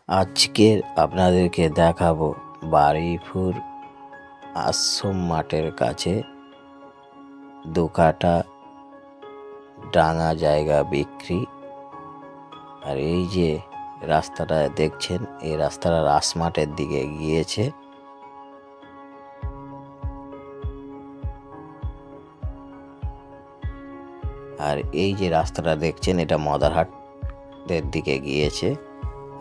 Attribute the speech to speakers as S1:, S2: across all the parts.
S1: আজকে আপনাদেরকে দেখাবো বারুইপুর আশ্রম মাঠের কাছে 2 কাঠা ডাঙা জায়গা বিক্রি। আর এই যে রাস্তাটা দেখছেন, এই রাস্তাটা রাসমাঠের দিকে গিয়েছে। আর এই যে রাস্তাটা দেখছেন, এটা মদারহাটের দিকে গিয়েছে।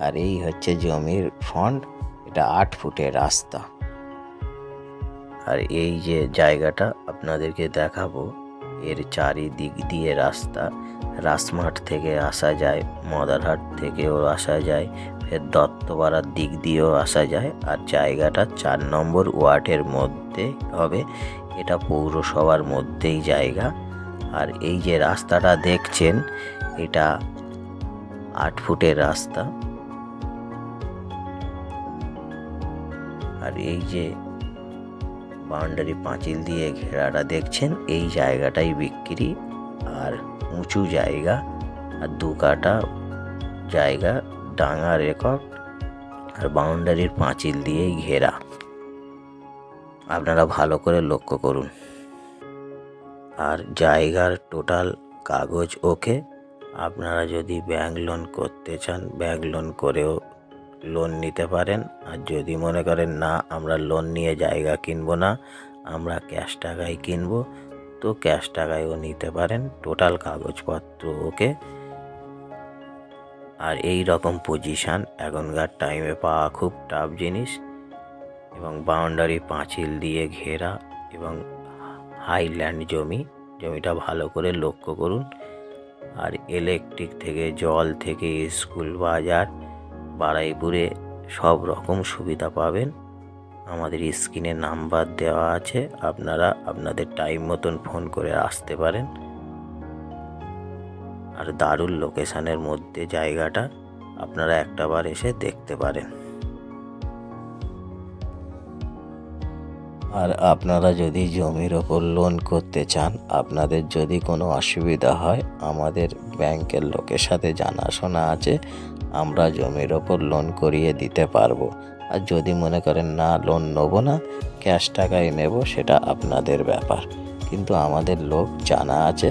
S1: আর এই হচ্ছে জমির ফন্ড, এটা 8 ফুটের রাস্তা। আর এই যে জায়গাটা আপনাদেরকে দেখাবো, এর চারিদিক দিয়ে রাস্তা। রাসমাঠ থেকে আসা যায়, মদারহাট থেকেও আসা যায়, ফের দত্তপাড়ার দিক দিয়েও আসা যায়। আর জায়গাটা 4 নম্বর ওয়ার্ডের মধ্যে হবে, এটা পৌরসভার মধ্যেই জায়গা। আর এই যে রাস্তাটা দেখছেন, এটা 8 ফুটের রাস্তা। আর এই যে বাউন্ডারি পাঁচিল দিয়ে ঘেরাটা দেখছেন, এই জায়গাটাই বিক্রি। আর উঁচু জায়গা, আর 2 কাঠা জায়গা, ডাঙা রেকর্ড, আর বাউন্ডারির পাঁচিল দিয়েই ঘেরা। আপনারা ভালো করে লক্ষ্য করুন। আর জায়গার টোটাল কাগজ ওকে। আপনারা যদি ব্যাংক লোন করতে চান, ব্যাংক লোন করেও লোন নিতে পারেন। আর যদি মনে করেন না, আমরা লোন নিয়ে জায়গা কিনবো না, আমরা ক্যাশ টাকায় কিনবো, তো ক্যাশ টাকায়ও নিতে পারেন। টোটাল কাগজপত্র ওকে। আর এই রকম পজিশান এখনকার টাইমে পাওয়া খুব টাফ জিনিস। এবং বাউন্ডারি পাঁচিল দিয়ে ঘেরা, এবং হাইল্যান্ড জমিটা ভালো করে লক্ষ্য করুন। আর ইলেকট্রিক থেকে, জল থেকে, স্কুল, বাজার, বারুইপুরে সব রকম সুবিধা পাবেন। আমাদের স্ক্রিনে নাম্বার দেওয়া আছে, আপনারা আপনাদের টাইম মতন ফোন করে আসতে পারেন। আর দারুণ লোকেশনের মধ্যে জায়গাটা, আপনারা একটাবার এসে দেখতে পারেন। আর আপনারা যদি জমির ওপর লোন করতে চান, আপনাদের যদি কোনো অসুবিধা হয়, আমাদের ব্যাংকের লোকের সাথে জানাশোনা আছে, আমরা জমির ওপর লোন করিয়ে দিতে পারবো। আর যদি মনে করেন না, লোন নেব না, ক্যাশ টাকায় নেব, সেটা আপনাদের ব্যাপার। কিন্তু আমাদের লোক জানা আছে।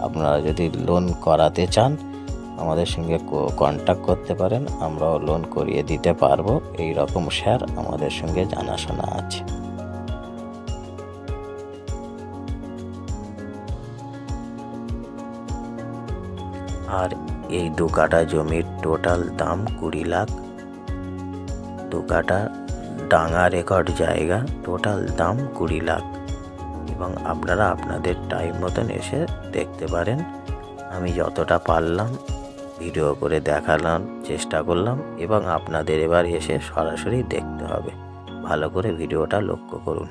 S1: আপনারা যদি লোন করাতে চান, আমাদের সঙ্গে কন্ট্যাক্ট করতে পারেন, আমরাও লোন করিয়ে দিতে পারবো। এই রকম স্যার আমাদের সঙ্গে জানাশোনা আছে। আর এই 2 কাঠা জমির টোটাল দাম 20 লাখ। 2 কাঠা ডাঙা রেকর্ড জায়গা, টোটাল দাম 20 লাখ। এবং আপনারা আপনাদের টাইম মতন এসে দেখতে পারেন। আমি যতটা পারলাম ভিডিও করে দেখালাম, চেষ্টা করলাম। এবং আপনাদের এবার এসে সরাসরি দেখতে হবে। ভালো করে ভিডিওটা লক্ষ্য করুন।